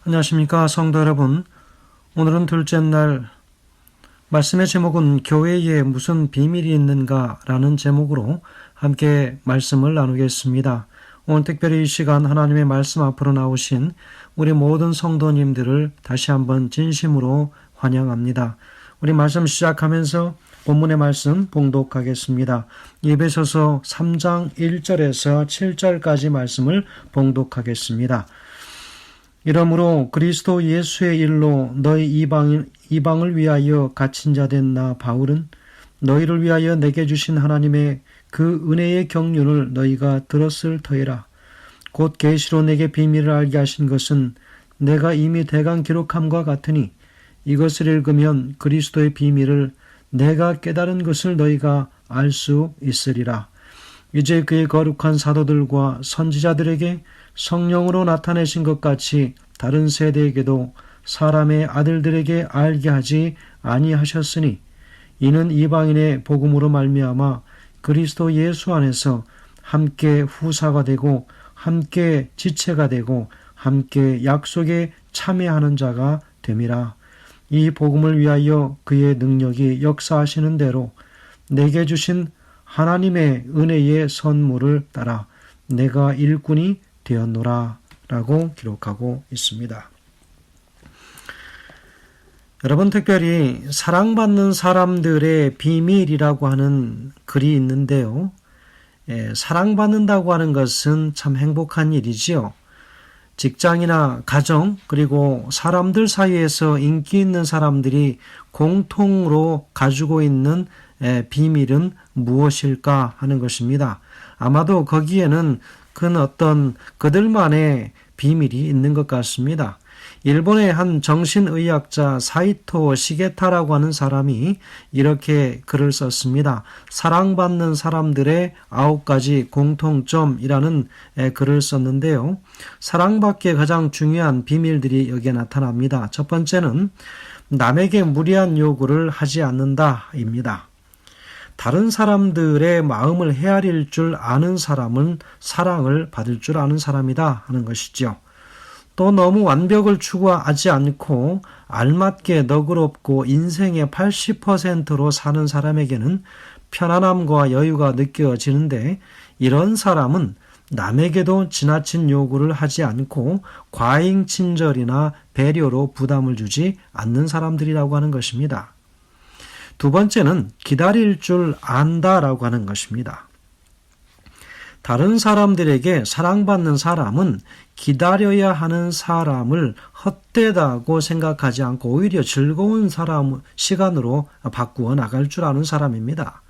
안녕하십니까 성도 여러분. 오늘은 둘째 날 말씀의 제목은 교회에 무슨 비밀이 있는가 라는 제목으로 함께 말씀을 나누겠습니다. 오늘 특별히 이 시간 하나님의 말씀 앞으로 나오신 우리 모든 성도님들을 다시 한번 진심으로 환영합니다. 우리 말씀 시작하면서 본문의 말씀 봉독하겠습니다. 에베소서 3장 1절에서 7절까지 말씀을 봉독하겠습니다. 이러므로 그리스도 예수의 일로 너희 이방을 위하여 갇힌 자 된 나 바울은 너희를 위하여 내게 주신 하나님의 그 은혜의 경륜을 너희가 들었을 터이라. 곧 계시로 내게 비밀을 알게 하신 것은 내가 이미 대강 기록함과 같으니 이것을 읽으면 그리스도의 비밀을 내가 깨달은 것을 너희가 알 수 있으리라. 이제 그의 거룩한 사도들과 선지자들에게 성령으로 나타내신 것 같이 다른 세대에게도 사람의 아들들에게 알게 하지 아니하셨으니 이는 이방인의 복음으로 말미암아 그리스도 예수 안에서 함께 후사가 되고 함께 지체가 되고 함께 약속에 참여하는 자가 됨이라. 이 복음을 위하여 그의 능력이 역사하시는 대로 내게 주신 하나님의 은혜의 선물을 따라 내가 일꾼이 되었노라 라고 기록하고 있습니다. 여러분, 특별히 사랑받는 사람들의 비밀이라고 하는 글이 있는데요. 사랑받는다고 하는 것은 참 행복한 일이지요. 직장이나 가정 그리고 사람들 사이에서 인기 있는 사람들이 공통으로 가지고 있는 비밀은 무엇일까 하는 것입니다. 아마도 거기에는 큰 어떤 그들만의 비밀이 있는 것 같습니다. 일본의 한 정신의학자 사이토 시게타라고 하는 사람이 이렇게 글을 썼습니다. 사랑받는 사람들의 9가지 공통점이라는 글을 썼는데요. 사랑받기에 가장 중요한 비밀들이 여기에 나타납니다. 첫 번째는 남에게 무리한 요구를 하지 않는다입니다. 다른 사람들의 마음을 헤아릴 줄 아는 사람은 사랑을 받을 줄 아는 사람이다 하는 것이죠. 또 너무 완벽을 추구하지 않고 알맞게 너그럽고 인생의 80%로 사는 사람에게는 편안함과 여유가 느껴지는데 이런 사람은 남에게도 지나친 요구를 하지 않고 과잉 친절이나 배려로 부담을 주지 않는 사람들이라고 하는 것입니다. 두 번째는 기다릴 줄 안다라고 하는 것입니다. 다른 사람들에게 사랑받는 사람은 기다려야 하는 사람을 헛되다고 생각하지 않고 오히려 즐거운 시간으로 바꾸어 나갈 줄 아는 사람입니다.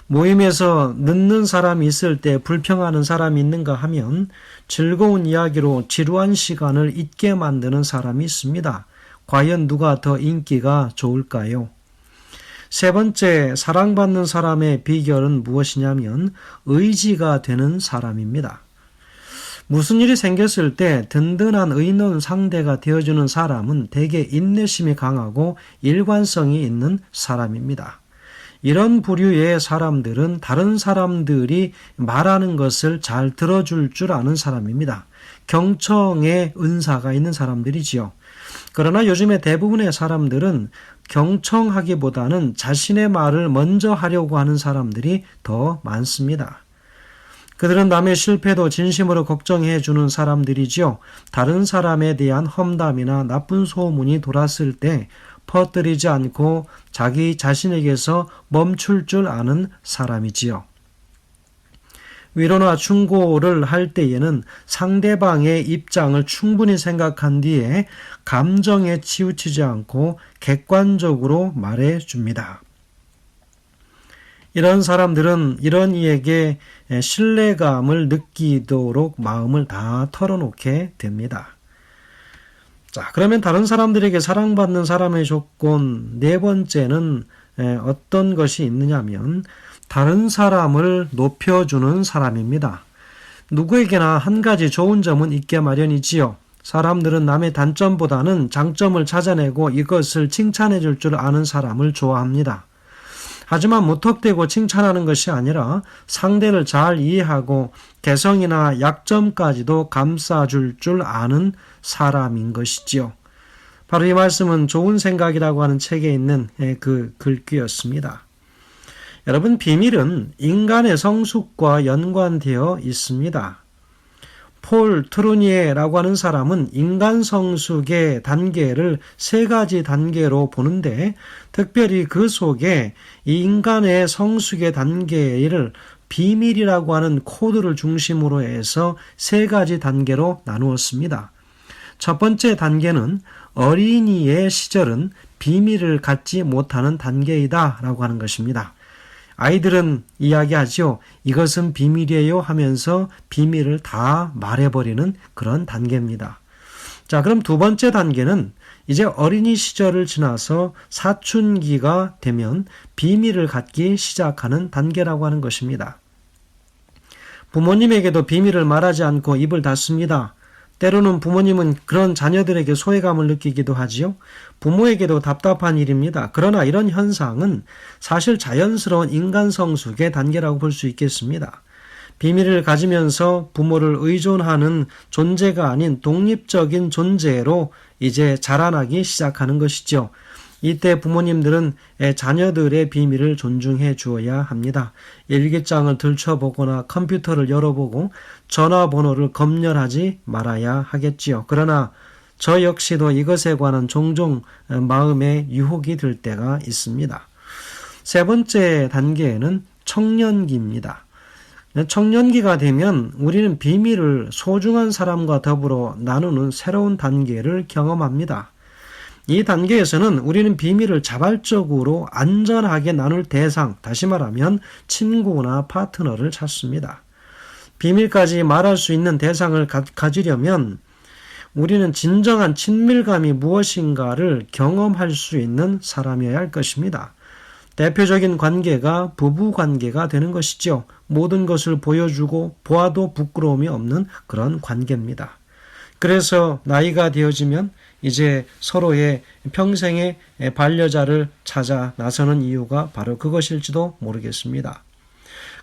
모임에서 늦는 사람이 있을 때 불평하는 사람이 있는가 하면 즐거운 이야기로 지루한 시간을 잊게 만드는 사람이 있습니다. 과연 누가 더 인기가 좋을까요? 세 번째, 사랑받는 사람의 비결은 무엇이냐면 의지가 되는 사람입니다. 무슨 일이 생겼을 때 든든한 의논 상대가 되어주는 사람은 대개 인내심이 강하고 일관성이 있는 사람입니다. 이런 부류의 사람들은 다른 사람들이 말하는 것을 잘 들어줄 줄 아는 사람입니다. 경청의 은사가 있는 사람들이지요. 그러나 요즘에 대부분의 사람들은 경청하기보다는 자신의 말을 먼저 하려고 하는 사람들이 더 많습니다. 그들은 남의 실패도 진심으로 걱정해 주는 사람들이지요. 다른 사람에 대한 험담이나 나쁜 소문이 돌았을 때 퍼뜨리지 않고 자기 자신에게서 멈출 줄 아는 사람이지요. 위로나 충고를 할 때에는 상대방의 입장을 충분히 생각한 뒤에 감정에 치우치지 않고 객관적으로 말해줍니다. 이런 사람들은 이런 이에게 신뢰감을 느끼도록 마음을 다 털어놓게 됩니다. 자, 그러면 다른 사람들에게 사랑받는 사람의 조건 네 번째는 어떤 것이 있느냐면 다른 사람을 높여주는 사람입니다. 누구에게나 한 가지 좋은 점은 있게 마련이지요. 사람들은 남의 단점보다는 장점을 찾아내고 이것을 칭찬해 줄 줄 아는 사람을 좋아합니다. 하지만 무턱대고 칭찬하는 것이 아니라 상대를 잘 이해하고 개성이나 약점까지도 감싸줄 줄 아는 사람인 것이지요. 바로 이 말씀은 좋은 생각이라고 하는 책에 있는 그 글귀였습니다. 여러분, 비밀은 인간의 성숙과 연관되어 있습니다. 폴 트루니에라고 하는 사람은 인간 성숙의 단계를 세 가지 단계로 보는데, 특별히 그 속에 이 인간의 성숙의 단계를 비밀이라고 하는 코드를 중심으로 해서 세 가지 단계로 나누었습니다. 첫 번째 단계는 어린이의 시절은 비밀을 갖지 못하는 단계이다 라고 하는 것입니다. 아이들은 이야기하죠. 이것은 비밀이에요 하면서 비밀을 다 말해버리는 그런 단계입니다. 자, 그럼 두 번째 단계는 이제 어린이 시절을 지나서 사춘기가 되면 비밀을 갖기 시작하는 단계라고 하는 것입니다. 부모님에게도 비밀을 말하지 않고 입을 닫습니다. 때로는 부모님은 그런 자녀들에게 소외감을 느끼기도 하지요. 부모에게도 답답한 일입니다. 그러나 이런 현상은 사실 자연스러운 인간 성숙의 단계라고 볼 수 있겠습니다. 비밀을 가지면서 부모를 의존하는 존재가 아닌 독립적인 존재로 이제 자라나기 시작하는 것이죠. 이때 부모님들은 자녀들의 비밀을 존중해 주어야 합니다. 일기장을 들춰보거나 컴퓨터를 열어보고 전화번호를 검열하지 말아야 하겠지요. 그러나 저 역시도 이것에 관한 종종 마음에 유혹이 들 때가 있습니다. 세 번째 단계에는 청년기입니다. 청년기가 되면 우리는 비밀을 소중한 사람과 더불어 나누는 새로운 단계를 경험합니다. 이 단계에서는 우리는 비밀을 자발적으로 안전하게 나눌 대상, 다시 말하면 친구나 파트너를 찾습니다. 비밀까지 말할 수 있는 대상을 가지려면 우리는 진정한 친밀감이 무엇인가를 경험할 수 있는 사람이어야 할 것입니다. 대표적인 관계가 부부 관계가 되는 것이죠. 모든 것을 보여주고 보아도 부끄러움이 없는 그런 관계입니다. 그래서 나이가 되어지면 이제 서로의 평생의 반려자를 찾아 나서는 이유가 바로 그것일지도 모르겠습니다.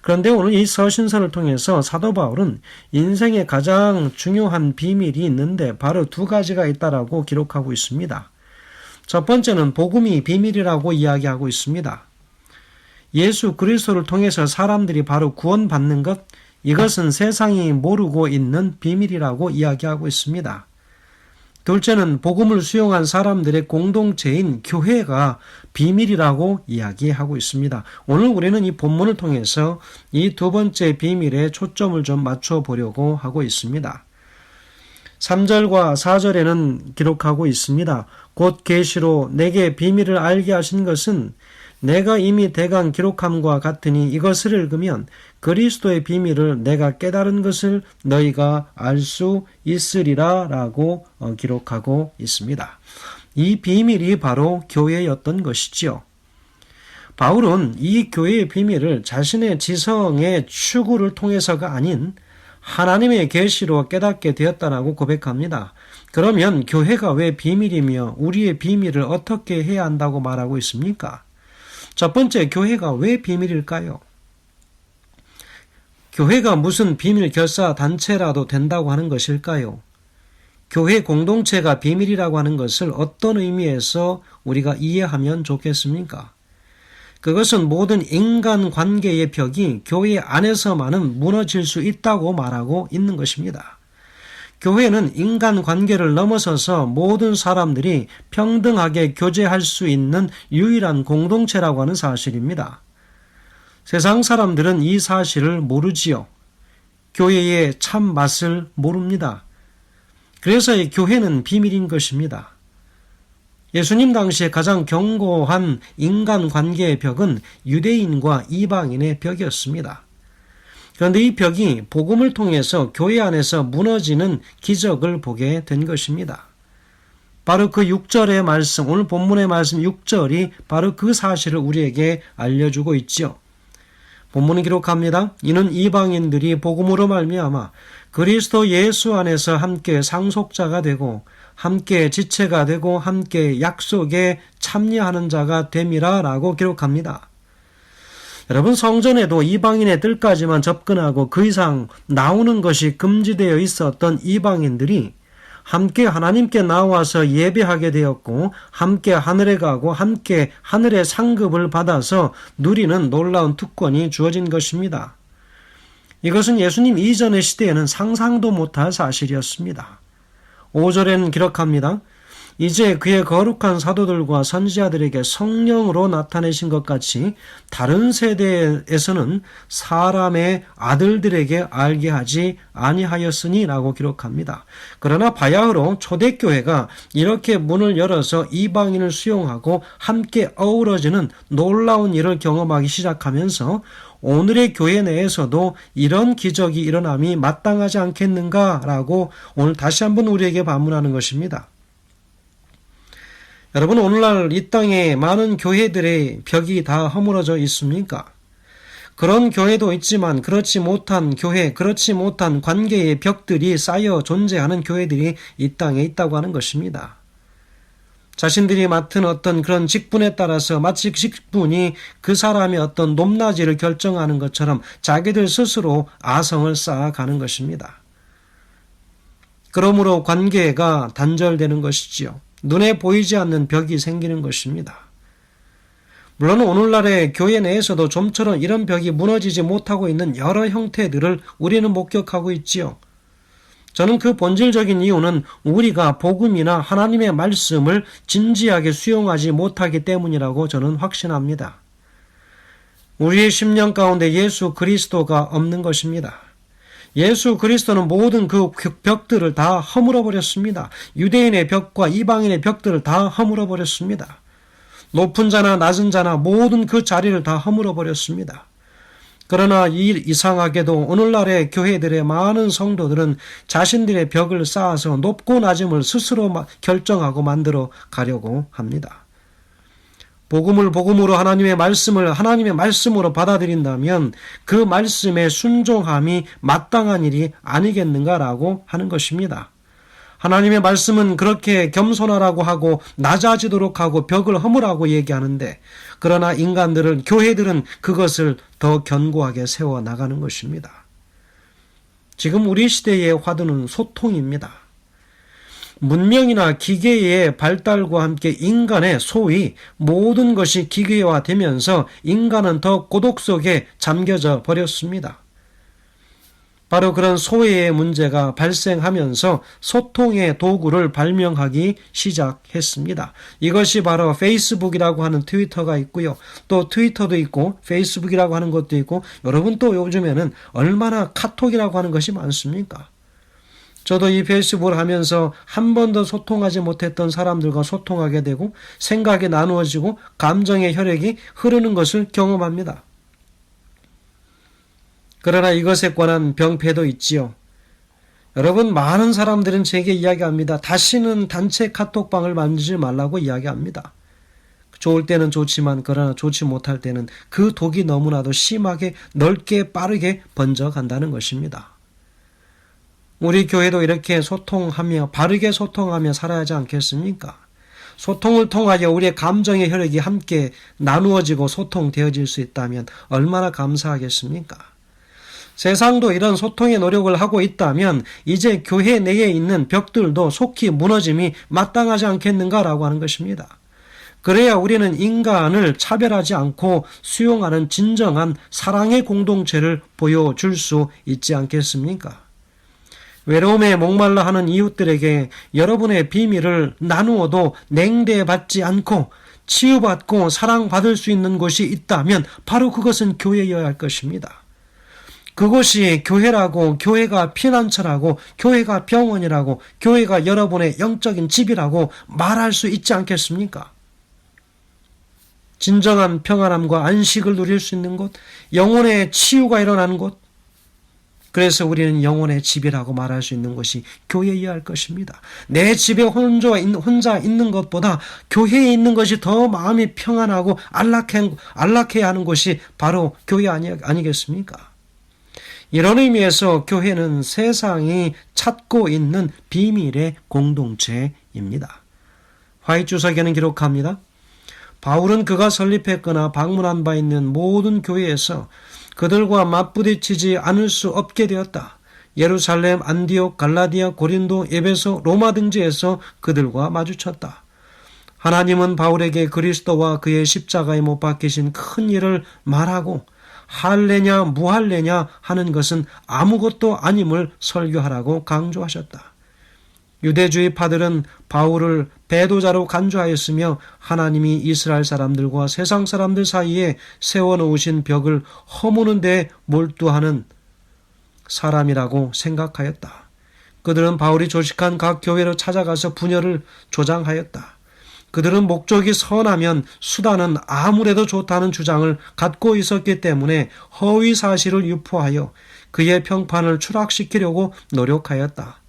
그런데 오늘 이 서신서를 통해서 사도 바울은 인생의 가장 중요한 비밀이 있는데 바로 두 가지가 있다라고 기록하고 있습니다. 첫 번째는 복음이 비밀이라고 이야기하고 있습니다. 예수 그리스도를 통해서 사람들이 바로 구원받는 것, 이것은 세상이 모르고 있는 비밀이라고 이야기하고 있습니다. 둘째는 복음을 수용한 사람들의 공동체인 교회가 비밀이라고 이야기하고 있습니다. 오늘 우리는 이 본문을 통해서 이 두 번째 비밀에 초점을 좀 맞춰보려고 하고 있습니다. 3절과 4절에는 기록하고 있습니다. 곧 계시로 내게 비밀을 알게 하신 것은 내가 이미 대강 기록함과 같으니 이것을 읽으면 그리스도의 비밀을 내가 깨달은 것을 너희가 알 수 있으리라 라고 기록하고 있습니다. 이 비밀이 바로 교회였던 것이지요. 바울은 이 교회의 비밀을 자신의 지성의 추구를 통해서가 아닌 하나님의 계시로 깨닫게 되었다라고 고백합니다. 그러면 교회가 왜 비밀이며 우리의 비밀을 어떻게 해야 한다고 말하고 있습니까? 첫 번째, 교회가 왜 비밀일까요? 교회가 무슨 비밀 결사 단체라도 된다고 하는 것일까요? 교회 공동체가 비밀이라고 하는 것을 어떤 의미에서 우리가 이해하면 좋겠습니까? 그것은 모든 인간 관계의 벽이 교회 안에서만은 무너질 수 있다고 말하고 있는 것입니다. 교회는 인간 관계를 넘어서서 모든 사람들이 평등하게 교제할 수 있는 유일한 공동체라고 하는 사실입니다. 세상 사람들은 이 사실을 모르지요. 교회의 참 맛을 모릅니다. 그래서 이 교회는 비밀인 것입니다. 예수님 당시에 가장 견고한 인간관계의 벽은 유대인과 이방인의 벽이었습니다. 그런데 이 벽이 복음을 통해서 교회 안에서 무너지는 기적을 보게 된 것입니다. 바로 그 6절의 말씀, 오늘 본문의 말씀 6절이 바로 그 사실을 우리에게 알려주고 있죠. 본문은 기록합니다. 이는 이방인들이 복음으로 말미암아 그리스도 예수 안에서 함께 상속자가 되고 함께 지체가 되고 함께 약속에 참여하는 자가 됨이라 라고 기록합니다. 여러분, 성전에도 이방인의 뜰까지만 접근하고 그 이상 나오는 것이 금지되어 있었던 이방인들이 함께 하나님께 나와서 예배하게 되었고 함께 하늘에 가고 함께 하늘의 상급을 받아서 누리는 놀라운 특권이 주어진 것입니다. 이것은 예수님 이전의 시대에는 상상도 못할 사실이었습니다. 5절에는 기록합니다. 이제 그의 거룩한 사도들과 선지자들에게 성령으로 나타내신 것 같이 다른 세대에서는 사람의 아들들에게 알게 하지 아니하였으니 라고 기록합니다. 그러나 바야흐로 초대교회가 이렇게 문을 열어서 이방인을 수용하고 함께 어우러지는 놀라운 일을 경험하기 시작하면서 오늘의 교회 내에서도 이런 기적이 일어남이 마땅하지 않겠는가라고 오늘 다시 한번 우리에게 반문하는 것입니다. 여러분, 오늘날 이 땅에 많은 교회들의 벽이 다 허물어져 있습니까? 그런 교회도 있지만 그렇지 못한 교회, 그렇지 못한 관계의 벽들이 쌓여 존재하는 교회들이 이 땅에 있다고 하는 것입니다. 자신들이 맡은 어떤 그런 직분에 따라서 마치 직분이 그 사람의 어떤 높낮이를 결정하는 것처럼 자기들 스스로 아성을 쌓아가는 것입니다. 그러므로 관계가 단절되는 것이지요. 눈에 보이지 않는 벽이 생기는 것입니다. 물론 오늘날의 교회 내에서도 좀처럼 이런 벽이 무너지지 못하고 있는 여러 형태들을 우리는 목격하고 있지요. 저는 그 본질적인 이유는 우리가 복음이나 하나님의 말씀을 진지하게 수용하지 못하기 때문이라고 저는 확신합니다. 우리의 심령 가운데 예수 그리스도가 없는 것입니다. 예수 그리스도는 모든 그 벽들을 다 허물어 버렸습니다. 유대인의 벽과 이방인의 벽들을 다 허물어 버렸습니다. 높은 자나 낮은 자나 모든 그 자리를 다 허물어 버렸습니다. 그러나 이상하게도 오늘날의 교회들의 많은 성도들은 자신들의 벽을 쌓아서 높고 낮음을 스스로 결정하고 만들어 가려고 합니다. 복음을 복음으로 하나님의 말씀을 하나님의 말씀으로 받아들인다면 그 말씀에 순종함이 마땅한 일이 아니겠는가라고 하는 것입니다. 하나님의 말씀은 그렇게 겸손하라고 하고 낮아지도록 하고 벽을 허물라고 얘기하는데 그러나 인간들은 교회들은 그것을 더 견고하게 세워나가는 것입니다. 지금 우리 시대의 화두는 소통입니다. 문명이나 기계의 발달과 함께 인간의 소위 모든 것이 기계화되면서 인간은 더 고독 속에 잠겨져 버렸습니다. 바로 그런 소외의 문제가 발생하면서 소통의 도구를 발명하기 시작했습니다. 이것이 바로 페이스북이라고 하는 트위터가 있고요. 또 트위터도 있고 페이스북이라고 하는 것도 있고 여러분 또 요즘에는 얼마나 카톡이라고 하는 것이 많습니까? 저도 이 페이스북을 하면서 한 번도 소통하지 못했던 사람들과 소통하게 되고 생각이 나누어지고 감정의 혈액이 흐르는 것을 경험합니다. 그러나 이것에 관한 병폐도 있지요. 여러분, 많은 사람들은 제게 이야기합니다. 다시는 단체 카톡방을 만들지 말라고 이야기합니다. 좋을 때는 좋지만 그러나 좋지 못할 때는 그 독이 너무나도 심하게 넓게 빠르게 번져간다는 것입니다. 우리 교회도 이렇게 소통하며 바르게 소통하며 살아야 하지 않겠습니까? 소통을 통하여 우리의 감정의 혈액이 함께 나누어지고 소통되어질 수 있다면 얼마나 감사하겠습니까? 세상도 이런 소통의 노력을 하고 있다면 이제 교회 내에 있는 벽들도 속히 무너짐이 마땅하지 않겠는가라고 하는 것입니다. 그래야 우리는 인간을 차별하지 않고 수용하는 진정한 사랑의 공동체를 보여줄 수 있지 않겠습니까? 외로움에 목말라 하는 이웃들에게 여러분의 비밀을 나누어도 냉대받지 않고 치유받고 사랑받을 수 있는 곳이 있다면 바로 그것은 교회여야 할 것입니다. 그곳이 교회라고, 교회가 피난처라고, 교회가 병원이라고, 교회가 여러분의 영적인 집이라고 말할 수 있지 않겠습니까? 진정한 평안함과 안식을 누릴 수 있는 곳, 영혼의 치유가 일어나는 곳, 그래서 우리는 영혼의 집이라고 말할 수 있는 것이 교회여야 할 것입니다. 내 집에 혼자 있는 것보다 교회에 있는 것이 더 마음이 평안하고 안락해야 하는 것이 바로 교회 아니겠습니까? 이런 의미에서 교회는 세상이 찾고 있는 비밀의 공동체입니다. 화이트 주석에는 기록합니다. 바울은 그가 설립했거나 방문한 바 있는 모든 교회에서 그들과 맞부딪히지 않을 수 없게 되었다. 예루살렘, 안디옥, 갈라디아, 고린도, 에베소, 로마 등지에서 그들과 마주쳤다. 하나님은 바울에게 그리스도와 그의 십자가에 못 박히신 큰 일을 말하고 할례냐 무할례냐 하는 것은 아무것도 아님을 설교하라고 강조하셨다. 유대주의파들은 바울을 배도자로 간주하였으며 하나님이 이스라엘 사람들과 세상 사람들 사이에 세워놓으신 벽을 허무는 데 몰두하는 사람이라고 생각하였다. 그들은 바울이 조직한 각 교회로 찾아가서 분열을 조장하였다. 그들은 목적이 선하면 수단은 아무래도 좋다는 주장을 갖고 있었기 때문에 허위 사실을 유포하여 그의 평판을 추락시키려고 노력하였다.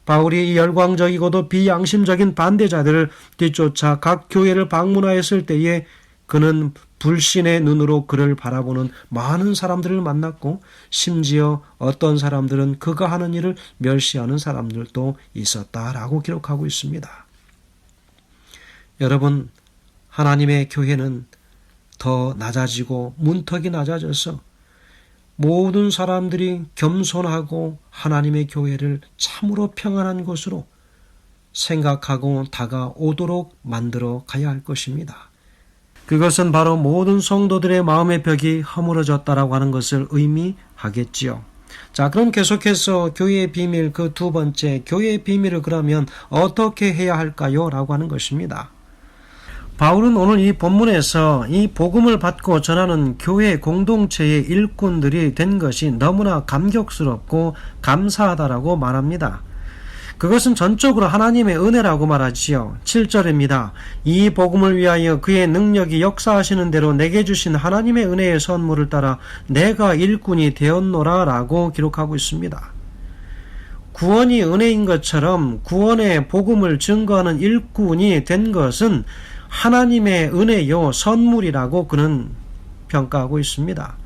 바울이 이 열광적이고도 비양심적인 반대자들을 뒤쫓아 각 교회를 방문하였을 때에 그는 불신의 눈으로 그를 바라보는 많은 사람들을 만났고 심지어 어떤 사람들은 그가 하는 일을 멸시하는 사람들도 있었다라고 기록하고 있습니다. 여러분, 하나님의 교회는 더 낮아지고 문턱이 낮아져서 모든 사람들이 겸손하고 하나님의 교회를 참으로 평안한 곳으로 생각하고 다가오도록 만들어 가야 할 것입니다. 그것은 바로 모든 성도들의 마음의 벽이 허물어졌다라고 하는 것을 의미하겠지요. 자, 그럼 계속해서 교회의 비밀, 그 두 번째 교회의 비밀을 그러면 어떻게 해야 할까요? 라고 하는 것입니다. 바울은 오늘 이 본문에서 이 복음을 받고 전하는 교회 공동체의 일꾼들이 된 것이 너무나 감격스럽고 감사하다라고 말합니다. 그것은 전적으로 하나님의 은혜라고 말하지요. 7절입니다. 이 복음을 위하여 그의 능력이 역사하시는 대로 내게 주신 하나님의 은혜의 선물을 따라 내가 일꾼이 되었노라 라고 기록하고 있습니다. 구원이 은혜인 것처럼 구원의 복음을 증거하는 일꾼이 된 것은 하나님의 은혜요 선물이라고 그는 평가하고 있습니다.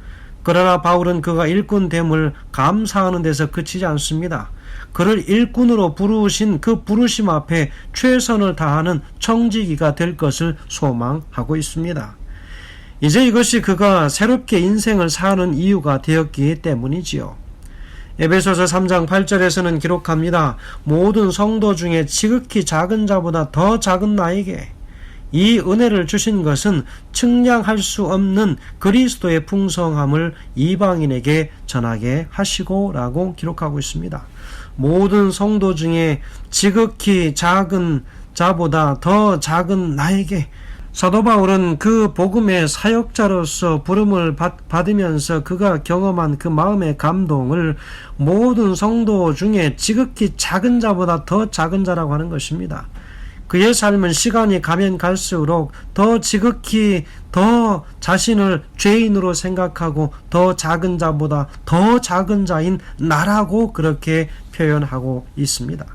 그러나 바울은 그가 일꾼됨을 감사하는 데서 그치지 않습니다. 그를 일꾼으로 부르신 그 부르심 앞에 최선을 다하는 청지기가 될 것을 소망하고 있습니다. 이제 이것이 그가 새롭게 인생을 사는 이유가 되었기 때문이지요. 에베소서 3장 8절에서는 기록합니다. 모든 성도 중에 지극히 작은 자보다 더 작은 나에게 이 은혜를 주신 것은 측량할 수 없는 그리스도의 풍성함을 이방인에게 전하게 하시고 라고 기록하고 있습니다. 모든 성도 중에 지극히 작은 자보다 더 작은 나에게 사도 바울은 그 복음의 사역자로서 부름을 받으면서 그가 경험한 그 마음의 감동을 모든 성도 중에 지극히 작은 자보다 더 작은 자라고 하는 것입니다. 그의 삶은 시간이 가면 갈수록 더 지극히 더 자신을 죄인으로 생각하고 더 작은 자보다 더 작은 자인 나라고 그렇게 표현하고 있습니다.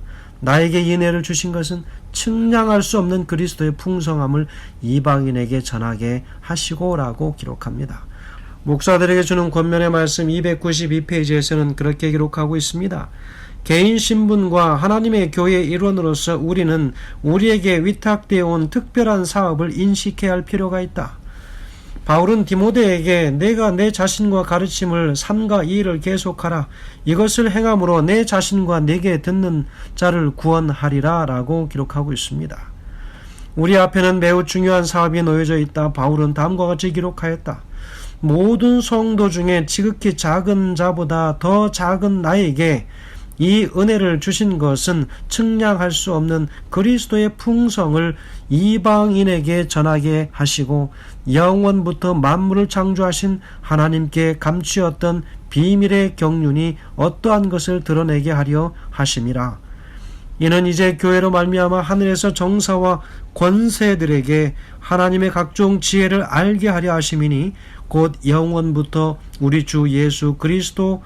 나에게 이 은혜를 주신 것은 측량할 수 없는 그리스도의 풍성함을 이방인에게 전하게 하시고라고 기록합니다. 목사들에게 주는 권면의 말씀 292페이지에서는 그렇게 기록하고 있습니다. 개인 신분과 하나님의 교회의 일원으로서 우리는 우리에게 위탁되어 온 특별한 사업을 인식해야 할 필요가 있다. 바울은 디모데에게 내가 내 자신과 가르침을 삼가 이 일을 계속하라. 이것을 행함으로 내 자신과 내게 듣는 자를 구원하리라 라고 기록하고 있습니다. 우리 앞에는 매우 중요한 사업이 놓여져 있다. 바울은 다음과 같이 기록하였다. 모든 성도 중에 지극히 작은 자보다 더 작은 나에게 이 은혜를 주신 것은 측량할 수 없는 그리스도의 풍성을 이방인에게 전하게 하시고 영원부터 만물을 창조하신 하나님께 감추었던 비밀의 경륜이 어떠한 것을 드러내게 하려 하심이라. 이는 이제 교회로 말미암아 하늘에서 정사와 권세들에게 하나님의 각종 지혜를 알게 하려 하심이니 곧 영원부터 우리 주 예수 그리스도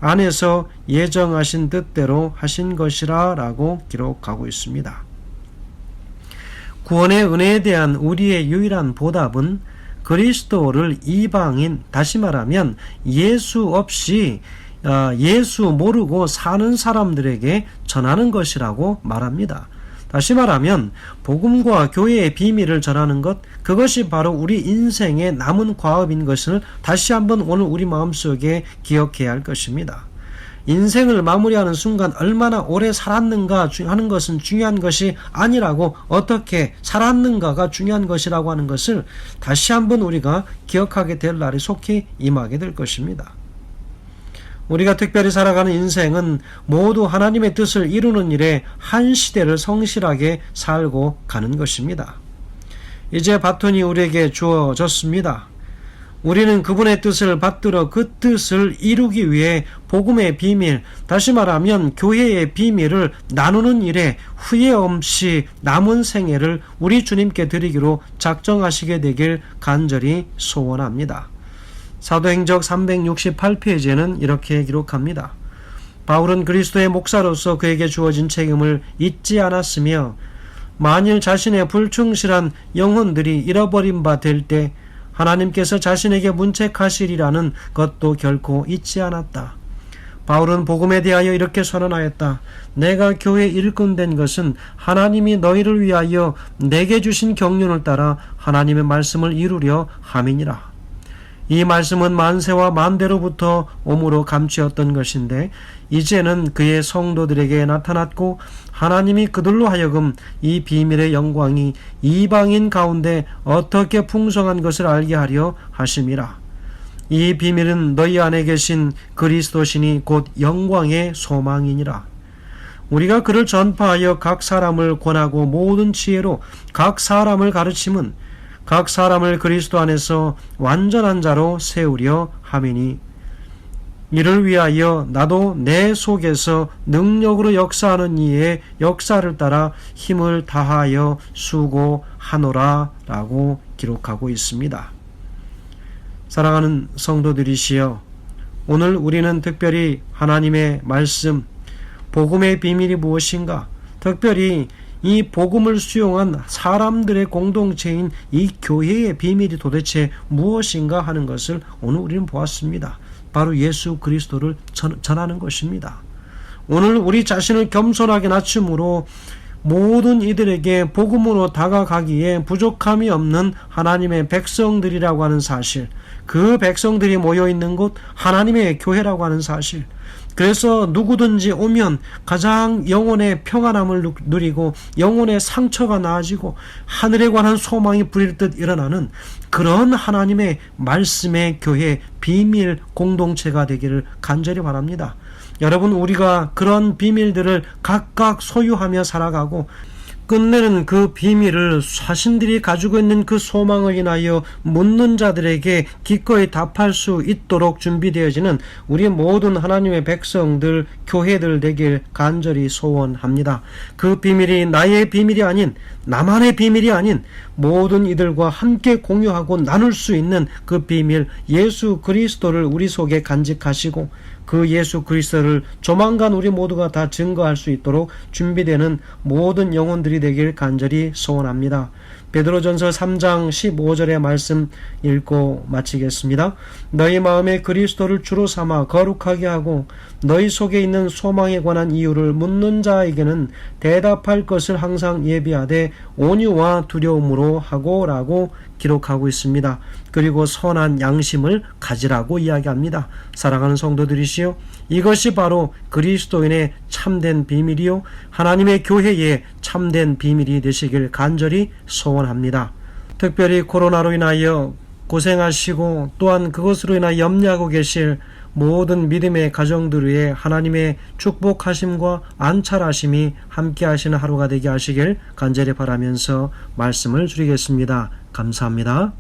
안에서 예정하신 뜻대로 하신 것이라 라고 기록하고 있습니다. 구원의 은혜에 대한 우리의 유일한 보답은 그리스도를 이방인, 다시 말하면 예수 없이 예수 모르고 사는 사람들에게 전하는 것이라고 말합니다. 다시 말하면 복음과 교회의 비밀을 전하는 것, 그것이 바로 우리 인생의 남은 과업인 것을 다시 한번 오늘 우리 마음속에 기억해야 할 것입니다. 인생을 마무리하는 순간 얼마나 오래 살았는가 하는 것은 중요한 것이 아니라고, 어떻게 살았는가가 중요한 것이라고 하는 것을 다시 한번 우리가 기억하게 될 날이 속히 임하게 될 것입니다. 우리가 특별히 살아가는 인생은 모두 하나님의 뜻을 이루는 일에 한 시대를 성실하게 살고 가는 것입니다. 이제 바톤이 우리에게 주어졌습니다. 우리는 그분의 뜻을 받들어 그 뜻을 이루기 위해 복음의 비밀, 다시 말하면 교회의 비밀을 나누는 일에 후회 없이 남은 생애를 우리 주님께 드리기로 작정하시게 되길 간절히 소원합니다. 사도행적 368페이지에는 이렇게 기록합니다. 바울은 그리스도의 목사로서 그에게 주어진 책임을 잊지 않았으며 만일 자신의 불충실한 영혼들이 잃어버린 바 될 때 하나님께서 자신에게 문책하시리라는 것도 결코 잊지 않았다. 바울은 복음에 대하여 이렇게 선언하였다. 내가 교회 일꾼 된 것은 하나님이 너희를 위하여 내게 주신 경륜을 따라 하나님의 말씀을 이루려 함이니라. 이 말씀은 만세와 만대로부터 오므로 감추었던 것인데 이제는 그의 성도들에게 나타났고 하나님이 그들로 하여금 이 비밀의 영광이 이방인 가운데 어떻게 풍성한 것을 알게 하려 하심이라. 이 비밀은 너희 안에 계신 그리스도시니 곧 영광의 소망이니라. 우리가 그를 전파하여 각 사람을 권하고 모든 지혜로 각 사람을 가르침은 각 사람을 그리스도 안에서 완전한 자로 세우려 함이니 이를 위하여 나도 내 속에서 능력으로 역사하는 이의 역사를 따라 힘을 다하여 수고하노라 라고 기록하고 있습니다. 사랑하는 성도들이시여, 오늘 우리는 특별히 하나님의 말씀, 복음의 비밀이 무엇인가, 특별히 이 복음을 수용한 사람들의 공동체인 이 교회의 비밀이 도대체 무엇인가 하는 것을 오늘 우리는 보았습니다. 바로 예수 그리스도를 전하는 것입니다. 오늘 우리 자신을 겸손하게 낮춤으로 모든 이들에게 복음으로 다가가기에 부족함이 없는 하나님의 백성들이라고 하는 사실, 그 백성들이 모여있는 곳 하나님의 교회라고 하는 사실, 그래서 누구든지 오면 가장 영혼의 평안함을 누리고 영혼의 상처가 나아지고 하늘에 관한 소망이 부릴 듯 일어나는 그런 하나님의 말씀의 교회 비밀 공동체가 되기를 간절히 바랍니다. 여러분, 우리가 그런 비밀들을 각각 소유하며 살아가고 끝내는 그 비밀을 자신들이 가지고 있는 그 소망을 인하여 묻는 자들에게 기꺼이 답할 수 있도록 준비되어지는 우리 모든 하나님의 백성들, 교회들 되길 간절히 소원합니다. 그 비밀이 나의 비밀이 아닌, 나만의 비밀이 아닌 모든 이들과 함께 공유하고 나눌 수 있는 그 비밀, 예수 그리스도를 우리 속에 간직하시고 그 예수 그리스도를 조만간 우리 모두가 다 증거할 수 있도록 준비되는 모든 영혼들이 되길 간절히 소원합니다. 베드로전서 3장 15절의 말씀 읽고 마치겠습니다. 너희 마음에 그리스도를 주로 삼아 거룩하게 하고 너희 속에 있는 소망에 관한 이유를 묻는 자에게는 대답할 것을 항상 예비하되 온유와 두려움으로 하고라고 기록하고 있습니다. 그리고 선한 양심을 가지라고 이야기합니다. 사랑하는 성도들이시여, 이것이 바로 그리스도인의 참된 비밀이요 하나님의 교회의 참된 비밀이 되시길 간절히 소원합니다. 특별히 코로나로 인하여 고생하시고 또한 그것으로 인하여 염려하고 계실 모든 믿음의 가정들 위에 하나님의 축복하심과 안찰하심이 함께 하시는 하루가 되게 하시길 간절히 바라면서 말씀을 드리겠습니다. 감사합니다.